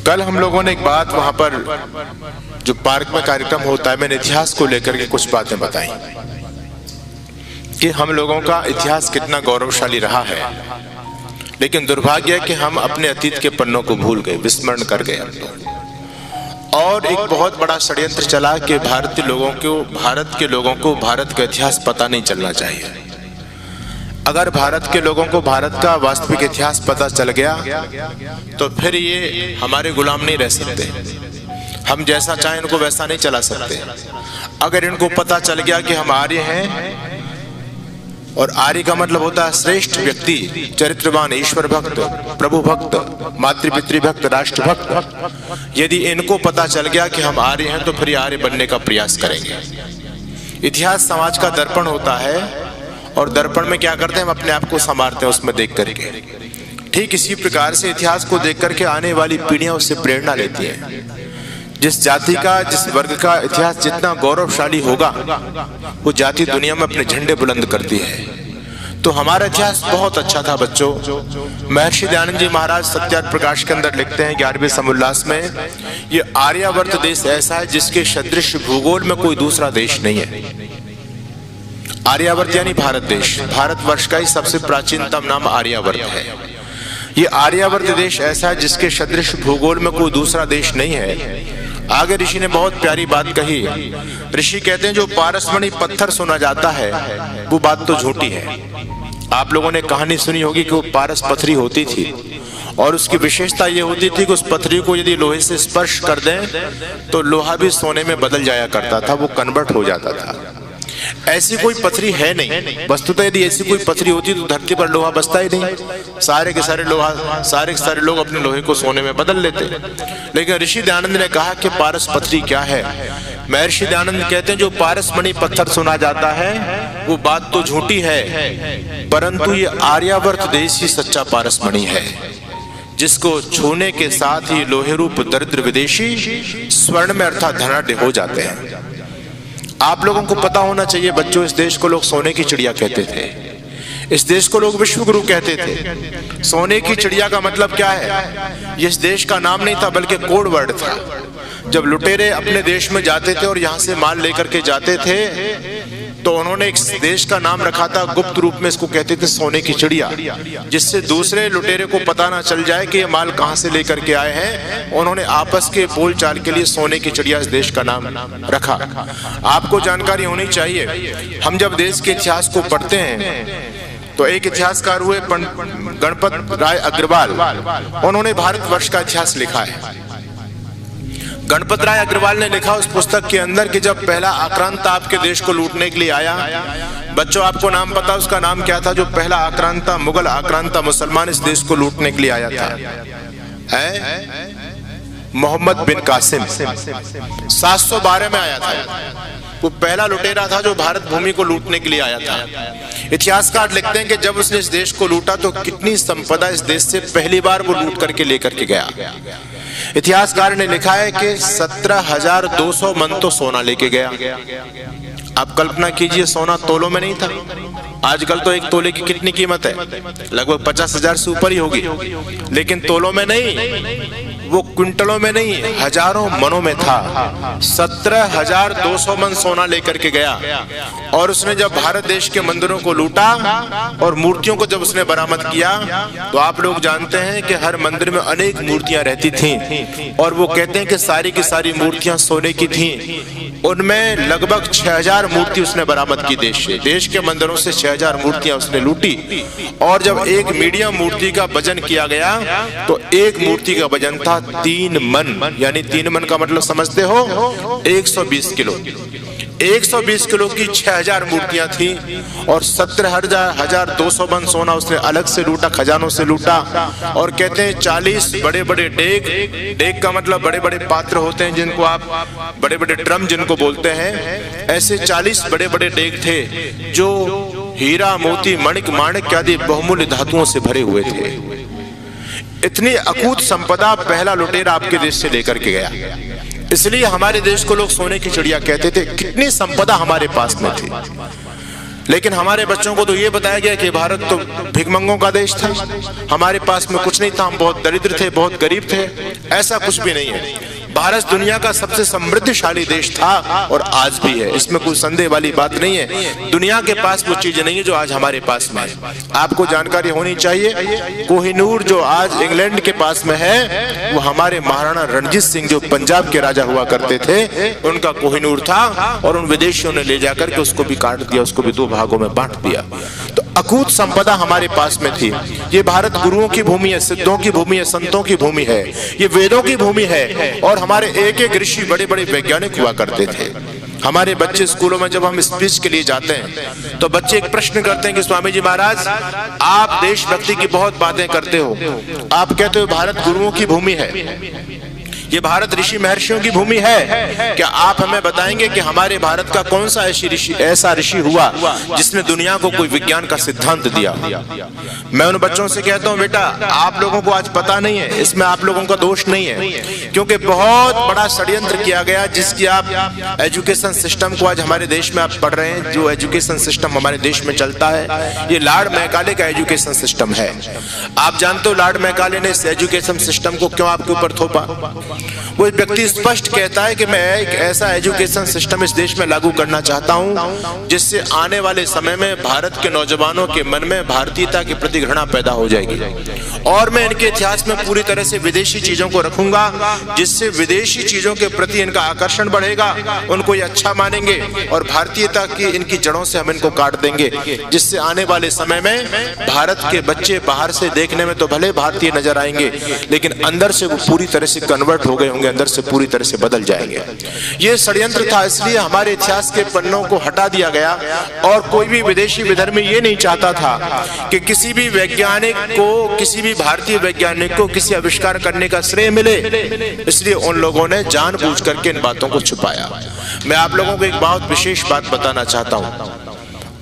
कल हम लोगों ने एक बात वहां पर जो पार्क में कार्यक्रम होता है, मैंने इतिहास को लेकर के कुछ बातें बताई कि हम लोगों का इतिहास कितना गौरवशाली रहा है, लेकिन दुर्भाग्य है कि हम अपने अतीत के पन्नों को भूल गए, विस्मरण कर गए हम लोग। और एक बहुत बड़ा षड्यंत्र चला कि भारत के लोगों को भारत का इतिहास पता नहीं चलना चाहिए। अगर भारत के लोगों को भारत का वास्तविक इतिहास पता चल गया तो फिर ये हमारे गुलाम नहीं रह सकते, हम जैसा चाहें इनको वैसा नहीं चला सकते। अगर इनको पता चल गया कि हम आर्य हैं, और आर्य का मतलब होता है श्रेष्ठ व्यक्ति, चरित्रवान, ईश्वर भक्त, प्रभु भक्त, मातृपितृ भक्त, राष्ट्र भक्त, यदि इनको पता चल गया कि हम आर्य हैं तो फिर आर्य बनने का प्रयास करेंगे। इतिहास समाज का दर्पण होता है, और दर्पण में क्या करते हैं, हम अपने आप को संवारते हैं उसमें देख करके। ठीक इसी प्रकार से इतिहास को देख करके आने वाली पीढ़ियां उससे प्रेरणा लेती हैं। जिस जाति का, जिस वर्ग का इतिहास जितना गौरवशाली होगा, वो जाति दुनिया में अपने झंडे बुलंद करती है। तो हमारा इतिहास बहुत अच्छा था बच्चों। महर्षि दयानंद जी महाराज सत्यार्थ प्रकाश के अंदर लिखते हैं 11वें समुल्लास में, ये आर्यावर्त देश ऐसा है जिसके सदृश भूगोल में कोई दूसरा देश नहीं है। आर्यावर्त यानी भारत देश, भारतवर्ष का ही सबसे प्राचीनतम नाम आर्यावर्त है। ये आर्यावर्त देश ऐसा है जिसके सदृश भूगोल में कोई दूसरा देश नहीं है। आगे ऋषि ने बहुत प्यारी बात कही। ऋषि कहते हैं जो पारसमणि पत्थर सुना जाता है वो बात तो झूठी है। आप लोगों ने कहानी सुनी होगी कि वो पारस पथरी होती थी, और उसकी विशेषता ये होती थी कि उस पथरी को यदि लोहे से स्पर्श कर दें तो लोहा भी सोने में बदल जाया करता था, वो कन्वर्ट हो जाता था। ऐसी कोई पथरी है नहीं। वस्तुतः यदि ऐसी कोई पथरी होती तो धरती पर लोहा बचता ही नहीं, सारे के सारे लोग अपने लोहे को सोने में बदल लेते। लेकिन ऋषि दयानंद ने कहा कि पारस पथरी क्या है। महर्षि दयानंद कहते हैं जो पारसमणि पत्थर सुना जाता है वो बात तो झूठी है, परंतु ये आर्यावर्त देश ही सच्चा पारसमणि है, जिसको छूने के साथ ही लोहे रूप दरिद्र विदेशी स्वर्ण में अर्थात धनाढ्य हो जाते हैं। आप लोगों को पता होना चाहिए बच्चों, इस देश को लोग सोने की चिड़िया कहते थे, इस देश को लोग विश्व गुरु कहते थे। सोने की चिड़िया का मतलब क्या है? इस देश का नाम नहीं था बल्कि कोड वर्ड था। जब लुटेरे अपने देश में जाते थे और यहाँ से माल लेकर के जाते थे तो उन्होंने एक देश का नाम रखा था, गुप्त रूप में इसको कहते थे सोने की चिड़िया, जिससे दूसरे लुटेरे को पता ना चल जाए कि ये माल कहाँ से लेकर के आए हैं। उन्होंने आपस के बोलचाल के लिए सोने की चिड़िया इस देश का नाम रखा। आपको जानकारी होनी चाहिए, हम जब देश के इतिहास को पढ़ते हैं तो एक इतिहासकार हुए गणपत राय अग्रवाल, उन्होंने भारतवर्ष का इतिहास लिखा है। गणपत राय अग्रवाल ने लिखा उस पुस्तक के अंदर कि जब पहला आक्रांता आपके देश को लूटने के लिए आया, बच्चों आपको नाम पता उसका नाम क्या था? जो पहला आक्रांता, मुगल आक्रांता मुसलमान इस देश को लूटने के लिए आया था, मोहम्मद बिन कासिम। 712 में आया था। वो पहला लुटेरा था जो भारत भूमि को लूटने के लिए आया था। इतिहासकार लिखते हैं कि जब उसने इस देश को लूटा तो कितनी संपदा इस देश से पहली बार वो लूट करके लेकर के गया। इतिहासकार ने लिखा है कि 17,200 मन तो सोना लेके गया। आप कल्पना कीजिए, सोना तोलों में नहीं था। आजकल तो एक तोले की कितनी कीमत है? लगभग 50,000 से ऊपर ही होगी, लेकिन तोलों में नहीं, वो क्विंटलों में नहीं, हजारों मनों में था। 17,200 मन सोना लेकर के गया, और उसने जब भारत देश के मंदिरों को लूटा और मूर्तियों को जब उसने बरामद किया तो आप लोग जानते हैं कि हर मंदिर में अनेक मूर्तियां रहती थीं, और वो कहते हैं कि सारी की सारी मूर्तियां सोने की थीं। उनमें लगभग 6,000 मूर्ति उसने बरामद की देश के मंदिरों से 6,000 मूर्तियां उसने लूटी। और जब एक मीडियम मूर्ति का वजन किया गया तो एक मूर्ति का वजन था 3 मन, यानी 3 मन का मतलब समझते हो 120 किलो। 120 किलो की 6,000 मूर्तियां थी, और 17,200 मन सोना उसने अलग से लूटा, खजानों से लूटा। और कहते हैं 40 बड़े बड़े डेग का मतलब बड़े बड़े पात्र होते हैं जिनको आप बड़े बड़े ड्रम जिनको बोलते हैं, ऐसे 40 बड़े बड़े डेग थे जो हीरा, मोती, माणिक आदि बहुमूल्य धातुओं से भरे हुए थे। इतनी अकूत संपदा पहला लुटेरा आपके देश से लेकर के गया। इसलिए हमारे देश को लोग सोने की चिड़िया कहते थे। कितनी संपदा हमारे पास में थी। लेकिन हमारे बच्चों को तो ये बताया गया कि भारत तो भिखमंगों का देश था, हमारे पास में कुछ नहीं था, हम बहुत दरिद्र थे, बहुत गरीब थे। ऐसा कुछ भी नहीं है। भारत दुनिया का सबसे समृद्धशाली देश था और आज भी है, इसमें कोई संदेह वाली बात नहीं है। दुनिया के पास वो चीजें नहीं है जो आज हमारे पास में है। आपको जानकारी होनी चाहिए, कोहिनूर जो आज इंग्लैंड के पास में है, वो हमारे महाराणा रणजीत सिंह जो पंजाब के राजा हुआ करते थे, उनका कोहिनूर था और उन विदेशियों ने ले जाकर के उसको भी काट दिया, उसको भी 2 भागों में बांट दिया। तो अकूत संपदा हमारे पास में थी। ये भारत गुरुओं की भूमि है, सिद्धों की भूमि है, संतों की भूमि है, ये वेदों की भूमि है। और हमारे एक एक ऋषि बड़े बड़े वैज्ञानिक हुआ करते थे। हमारे बच्चे स्कूलों में जब हम स्पीच के लिए जाते हैं तो बच्चे एक प्रश्न करते हैं कि स्वामी जी महाराज, आप देशभक्ति की बहुत बातें करते हो, आप कहते हो भारत गुरुओं की भूमि है, ये भारत ऋषि महर्षियों की भूमि है, क्या आप हमें बताएंगे कि हमारे भारत का कौन सा ऐसा ऋषि हुआ जिसने दुनिया को कोई विज्ञान का सिद्धांत दिया? मैं उन बच्चों से कहता हूं, बेटा आप लोगों को आज पता नहीं है, इसमें आप लोगों का दोष नहीं है, क्योंकि बहुत बड़ा षड्यंत्र किया गया जिसकी आप एजुकेशन सिस्टम को आज हमारे देश में आप पढ़ रहे हैं। जो एजुकेशन सिस्टम हमारे देश में चलता है, ये लॉर्ड मैकाले का एजुकेशन सिस्टम है। आप जानते हो लॉर्ड मैकाले ने इस एजुकेशन सिस्टम को क्यों आपके ऊपर थोपा? वो व्यक्ति स्पष्ट कहता है कि मैं एक ऐसा एजुकेशन सिस्टम इस देश में लागू करना चाहता हूं जिससे आने वाले समय में भारत के नौजवानों के मन में भारतीयता के प्रति घृणा पैदा हो जाएगी, और मैं इनके इतिहास में पूरी तरह से विदेशी चीजों को रखूंगा जिससे विदेशी चीजों के प्रति इनका आकर्षण बढ़ेगा, उनको ये अच्छा मानेंगे और भारतीयता की इनकी जड़ों से हम इनको काट देंगे, जिससे आने वाले समय में भारत के बच्चे बाहर से देखने में तो भले भारतीय नजर आएंगे लेकिन अंदर से वो पूरी तरह से कन्वर्ट हो गए होंगे, अंदर से पूरी तरह से बदल जाएंगे। ये षड्यंत्र था, इसलिए हमारे इतिहास के पन्नों को हटा दिया गया और कोई भी विदेशी विधर्मी ये नहीं चाहता था कि किसी भी वैज्ञानिक को, किसी भी भारतीय वैज्ञानिक को किसी आविष्कार करने का श्रेय मिले, इसलिए उन लोगों ने जानबूझ करके इन बातों को छुपाया। मैं आप लोगों को एक बहुत विशेष बात बताना चाहता हूं।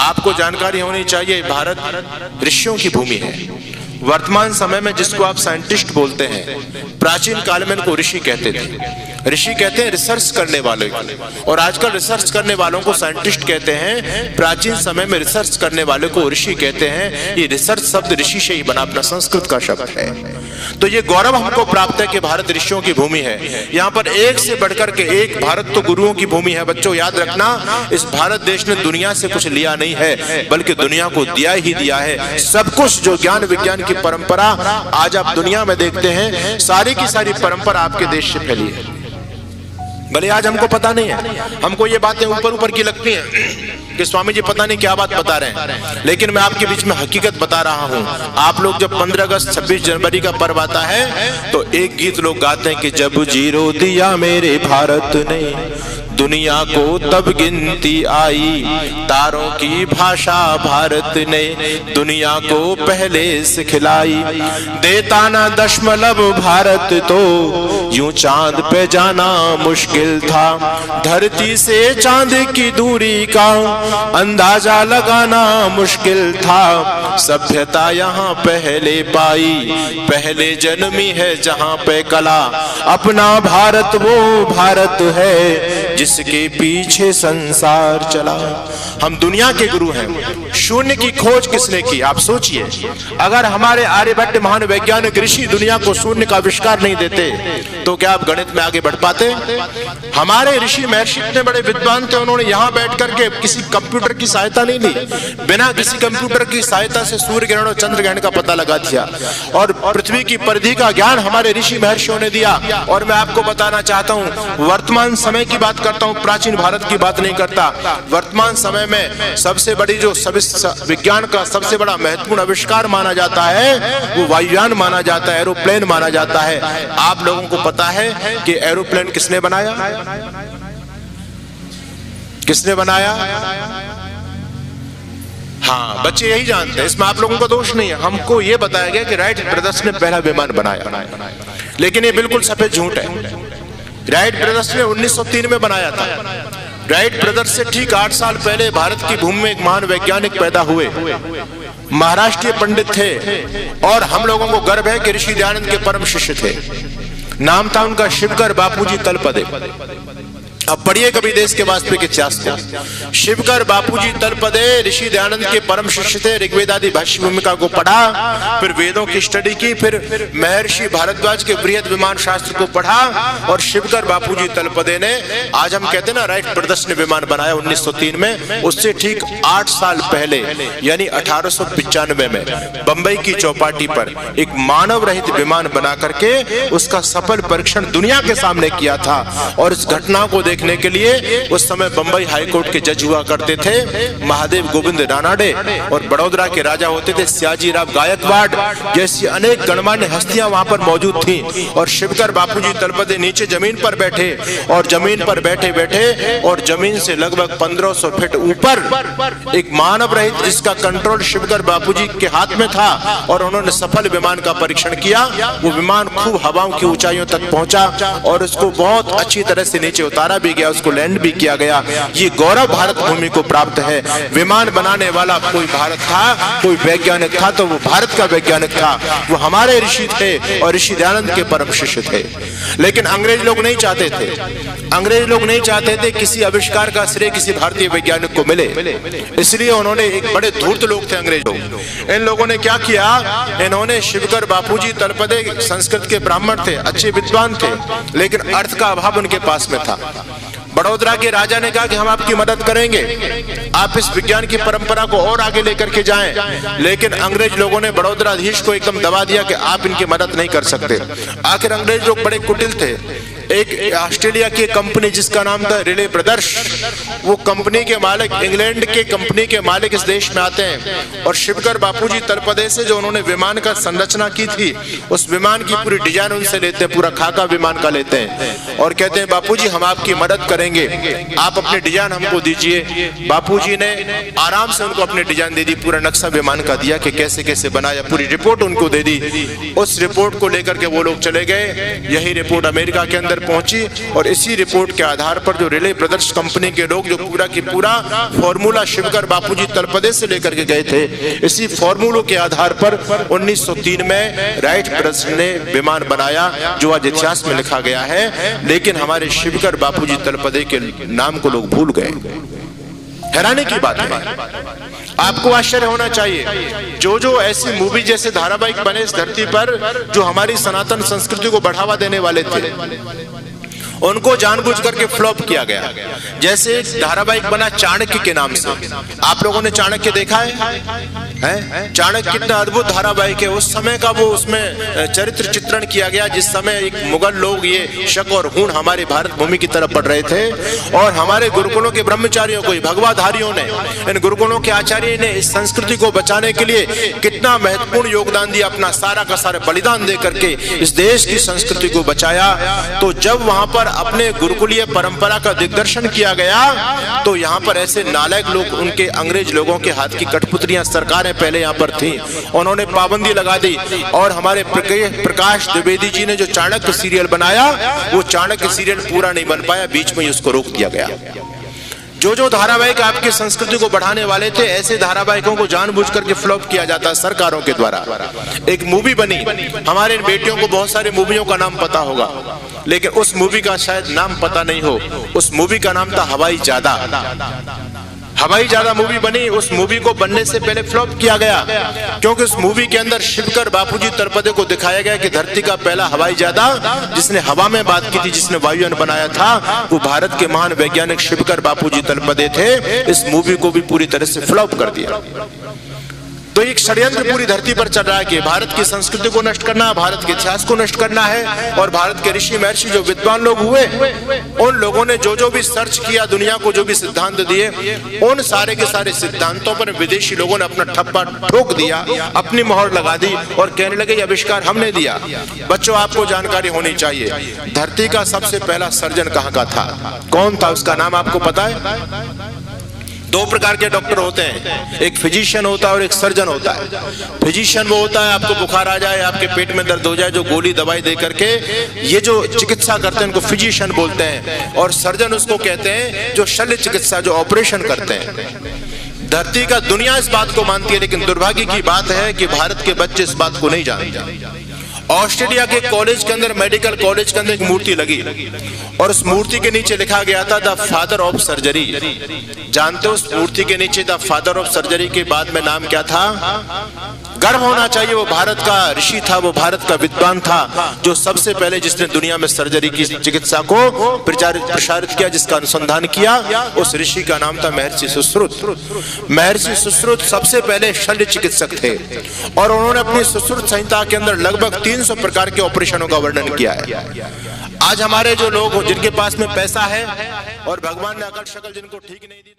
आपको जानकारी होनी चाहिए, भारत ऋषियों की भूमि है। वर्तमान समय में जिसको आप साइंटिस्ट बोलते हैं, प्राचीन काल में इनको ऋषि कहते थे। ऋषि कहते हैं रिसर्च करने वाले को, और आजकल रिसर्च करने वालों को साइंटिस्ट कहते हैं। प्राचीन समय में रिसर्च करने वाले को ऋषि कहते हैं। ये रिसर्च शब्द ऋषि से ही बना, अपना संस्कृत का शब्द है। तो ये गौरव हमको प्राप्त है कि भारत ऋषियों की भूमि है। यहाँ पर एक से बढ़कर के एक, भारत तो गुरुओं की भूमि है। बच्चों याद रखना, इस भारत देश ने दुनिया से कुछ लिया नहीं है बल्कि दुनिया को दिया ही दिया है। सब कुछ जो ज्ञान विज्ञान की परंपरा आज आप दुनिया में देखते हैं, सारी की सारी परंपरा आपके देश से फैली है। भले आज हमको पता नहीं है, हमको ये बातें ऊपर ऊपर की लगती हैं कि स्वामी जी पता नहीं क्या बात बता रहे हैं, लेकिन मैं आपके बीच में हकीकत बता रहा हूँ। आप लोग जब 15 अगस्त 26 जनवरी का पर्व आता है तो एक गीत लोग गाते हैं कि जब जीरो दिया मेरे भारत ने दुनिया को तब गिनती आई, तारों की भाषा भारत ने दुनिया को पहले सिखलाई। देता ना दशमलव भारत तो यूं चांद पे जाना मुश्किल था, धरती से चांद की दूरी का अंदाजा लगाना मुश्किल था। सभ्यता यहाँ पहले पाई, पहले जन्मी है जहाँ पे कला, अपना भारत वो भारत है जिसके पीछे संसार चला। हम दुनिया के गुरु हैं। शून्य की खोज किसने की? आप सोचिए, अगर हमारे आर्यभट्ट महान वैज्ञानिक ऋषि दुनिया को शून्य का आविष्कार नहीं देते तो क्या आप गणित में आगे बढ़ पाते? हमारे ऋषि महर्षि इतने बड़े विद्वान थे, उन्होंने यहाँ बैठ करके किसी कंप्यूटर की सहायता नहीं ली, बिना किसी कंप्यूटर की सहायता से सूर्य ग्रहण और चंद्र ग्रहण का पता लगा दिया, और पृथ्वी की परिधि का ज्ञान हमारे ऋषि महर्षियों ने दिया। और मैं आपको बताना चाहता हूँ, वर्तमान समय की बात करता हूँ, प्राचीन भारत की बात नहीं करता। वर्तमान समय में सबसे बड़ी जो विज्ञान का सबसे बड़ा महत्वपूर्ण आविष्कार माना जाता है वो वायुयान माना जाता है, एरोप्लेन माना जाता है। आप लोगों को पता है कि एरोप्लेन किसने बनाया? किसने बनाया? हाँ, बच्चे यही जानते हैं, इसमें आप लोगों का दोष नहीं है। हमको ये बताया गया कि राइट ब्रदर्स ने पहला विमान बनाया, लेकिन ये बिल्कुल सफेद झूठ है। राइट ब्रदर्स ने 1903 में बनाया था। राइट ब्रदर्स से ठीक 8 साल पहले भारत की भूमि में एक महान वैज्ञानिक पैदा हुए, महाराष्ट्रीय पंडित थे, और हम लोगों को गर्व है कि ऋषि दयानंद के परम शिष्य थे। नाम था उनका शिवकर बापूजी तलपदे। अब पढ़िए कभी देश के वास्तविक इतिहास को। शिवकर बापूजी तलपदे ऋषि दयानंद के परम शिष्य थे। ऋग्वेद आदि भाष्य भूमिका को पढ़ा, फिर वेदों की स्टडी की, फिर महर्षि भारद्वाज के बृहद विमान शास्त्र को पढ़ा, और शिवकर बापूजी तलपदे ने, आज हम कहते हैं ना, राइट ब्रदर्स ने विमान बनाया 1903 में। उससे ठीक 8 साल पहले यानी 1895 में बंबई की चौपाटी पर एक मानव रहित विमान बना करके उसका सफल परीक्षण दुनिया के सामने किया था। और इस घटना को देखने के लिए उस समय बंबई हाईकोर्ट के जज हुआ करते थे महादेव गोविंद रानाडे, और बड़ौदा के राजा होते थे सयाजीराव गायकवाड़ जैसी अनेक गणमान्य हस्तियां वहां पर मौजूद थीं। और शिवकर बापूजी तलपदे नीचे जमीन पर बैठे, और जमीन पर बैठे बैठे और जमीन से लगभग 1500 फीट ऊपर एक मानव रहित जिसका कंट्रोल शिवकर बापूजी के हाथ में था, और उन्होंने सफल विमान का परीक्षण किया। वो विमान खूब हवाओं की ऊंचाइयों तक पहुंचा और उसको बहुत अच्छी तरह से नीचे उतारा भी गया, उसको लैंड भी किया गया। ये गौरव भारत भूमि को प्राप्त है। विमान बनाने वाला कोई भारत था, कोई वैज्ञानिक था तो वो भारत का वैज्ञानिक था, वो हमारे ऋषि थे और ऋषि दयानंद के परम शिष्य थे। लेकिन अंग्रेज लोग नहीं चाहते थे, अंग्रेज लोग नहीं चाहते थे किसी आविष्कार का श्रेय किसी भारतीय वैज्ञानिक को मिले, इसलिए उन्होंने, एक बड़े धूर्त लोग थे अंग्रेज लोग, इन लोगों ने क्या किया, इन्होंने शिवकर बापूजी तलपदे संस्कृत के ब्राह्मण थे, अच्छे विद्वान थे, लेकिन अर्थ का अभाव उनके पास में था। बड़ौदा के राजा ने कहा कि हम आपकी मदद करेंगे, आप इस विज्ञान की परंपरा को और आगे लेकर के जाएं। लेकिन अंग्रेज लोगों ने बड़ौदाधीश को एकदम दबा दिया कि आप इनकी मदद नहीं कर सकते। आखिर अंग्रेज लोग बड़े कुटिल थे। एक ऑस्ट्रेलिया की कंपनी जिसका नाम था रिले ब्रदर्स, वो कंपनी के मालिक, इंग्लैंड के कंपनी के मालिक इस देश में आते हैं, और शिवकर बापूजी तलपदे से जो उन्होंने विमान का संरचना की थी, उस विमान की पूरी डिजाइन उनसे लेते हैं, पूरा खाका विमान का लेते हैं, और कहते हैं बापूजी हम आपकी मदद करेंगे, आप अपने डिजाइन हमको दीजिए। बापूजी ने आराम से उनको अपनी डिजाइन दे दी, पूरा नक्शा विमान का दिया कि कैसे कैसे बनाया, पूरी रिपोर्ट उनको दे दी। उस रिपोर्ट को लेकर के वो लोग चले गए। यही रिपोर्ट अमेरिका के अंदर पहुंची, और इसी रिपोर्ट के आधार पर जो रिले ब्रदर्स कंपनी के लोग जो पूरा की पूरा फॉर्मूला शिवकर बापूजी तलपदे से लेकर के गए थे, इसी फॉर्मूलों के आधार पर 1903 में राइट ब्रदर्स ने विमान बनाया, जो आज इतिहास में लिखा गया है। लेकिन हमारे शिवकर बापूजी तलपदे के नाम को लोग भूल गए। हैरानी की बात है, आपको आश्चर्य होना चाहिए। जो ऐसी मूवी जैसे धारावाहिक बने इस धरती पर, जो हमारी सनातन संस्कृति को बढ़ावा देने वाले थे, उनको जानबूझ करके फ्लॉप किया गया। जैसे धारावाहिक बना चाणक्य के नाम से, आप लोगों ने चाणक्य देखा है? चाणक्य कितना अद्भुत धारावाहिक है। उस समय का वो उसमें चरित्र चित्रण किया गया, जिस समय एक मुगल लोग ये शक और हूण हमारे भारत भूमि की तरफ बढ़ रहे थे, और हमारे गुरुकुलों के ब्रह्मचारियों को, भगवाधारियों ने, इन गुरुकुलों के आचार्य ने इस संस्कृति को बचाने के लिए कितना महत्वपूर्ण योगदान दिया, अपना सारा का सारा बलिदान दे करके इस देश की संस्कृति को बचाया। तो जब वहां पर अपने गुरुकुलीय परंपरा का दिग्दर्शन किया गया, तो यहाँ पर ऐसे नालायक लोग, उनके अंग्रेज लोगों के हाथ की कठपुतलियां सरकारें पहले यहाँ पर थी, उन्होंने पाबंदी लगा दी। और हमारे प्रकाश द्विवेदी जी ने जो चाणक्य सीरियल बनाया, वो चाणक्य सीरियल पूरा नहीं बन पाया, बीच में उसको रोक दिया गया। जो धारावाहिक आपकी संस्कृति को बढ़ाने वाले थे, ऐसे धारावाहिकों को जानबूझ करके फ्लॉप किया जाता है सरकारों के द्वारा। एक मूवी बनी, हमारे बेटियों को बहुत सारे मूवियों का नाम पता होगा, लेकिन उस मूवी का शायद नाम पता नहीं हो। उस मूवी का नाम था हवाई जादा। हवाई जादा मूवी बनी, उस मूवी को बनने से पहले फ्लॉप किया गया, क्योंकि उस मूवी के अंदर शिवकर बापूजी तलपदे को दिखाया गया कि धरती का पहला हवाई जादा जिसने हवा में बात की थी, जिसने वायुयान बनाया था, वो भारत के महान वैज्ञानिक शिवकर बापूजी तलपदे थे। इस मूवी को भी पूरी तरह से फ्लॉप कर दिया। तो एक षड्यंत्र पूरी धरती पर चल रहा है कि भारत की संस्कृति को नष्ट करना है, भारत के इतिहास को नष्ट करना है। और भारत के ऋषि महर्षि जो विद्वान लोग हुए, उन लोगों ने जो भी सर्च किया, दुनिया को जो भी सिद्धांत दिए, उन सारे के सारे सिद्धांतों पर विदेशी लोगों ने अपना ठप्पा ठोक दिया, अपनी मोहर लगा दी और कहने लगे ये आविष्कार हमने दिया। बच्चों, आपको जानकारी होनी चाहिए, धरती का सबसे पहला सर्जन कहाँ का था, कौन था, उसका नाम आपको पता है? दो प्रकार के डॉक्टर होते हैं, एक फिजिशियन होता है और एक सर्जन होता है। फिजिशियन वो होता है, आपको बुखार आ जाए, आपके पेट में दर्द हो जाए, जो गोली दवाई दे करके ये जो चिकित्सा करते हैं उनको फिजिशियन बोलते हैं। और सर्जन उसको कहते हैं जो शल्य चिकित्सा, जो ऑपरेशन करते हैं। धरती का दुनिया इस बात को मानती है, लेकिन दुर्भाग्य की बात है कि भारत के बच्चे इस बात को नहीं जानते। ऑस्ट्रेलिया के कॉलेज के अंदर, मेडिकल कॉलेज के अंदर एक मूर्ति लगी और उस मूर्ति के नीचे लिखा गया था द फादर ऑफ सर्जरी। जानते हो उस मूर्ति के नीचे द फादर ऑफ सर्जरी के बाद में नाम क्या था? गर्व होना चाहिए, वो भारत का ऋषि था, वो भारत का विद्वान था, जो सबसे पहले जिसने दुनिया में सर्जरी की चिकित्सा को प्रसारित किया, जिसका अनुसंधान किया, उस ऋषि का नाम था महर्षि सुश्रुत। महर्षि सुश्रुत सबसे पहले शल्य चिकित्सक थे और उन्होंने अपनी सुश्रुत संहिता के अंदर लगभग 300 प्रकार के ऑपरेशनों का वर्णन किया है। आज हमारे जो लोग जिनके पास में पैसा है और भगवान ने अकल शकल जिनको ठीक नहीं दी,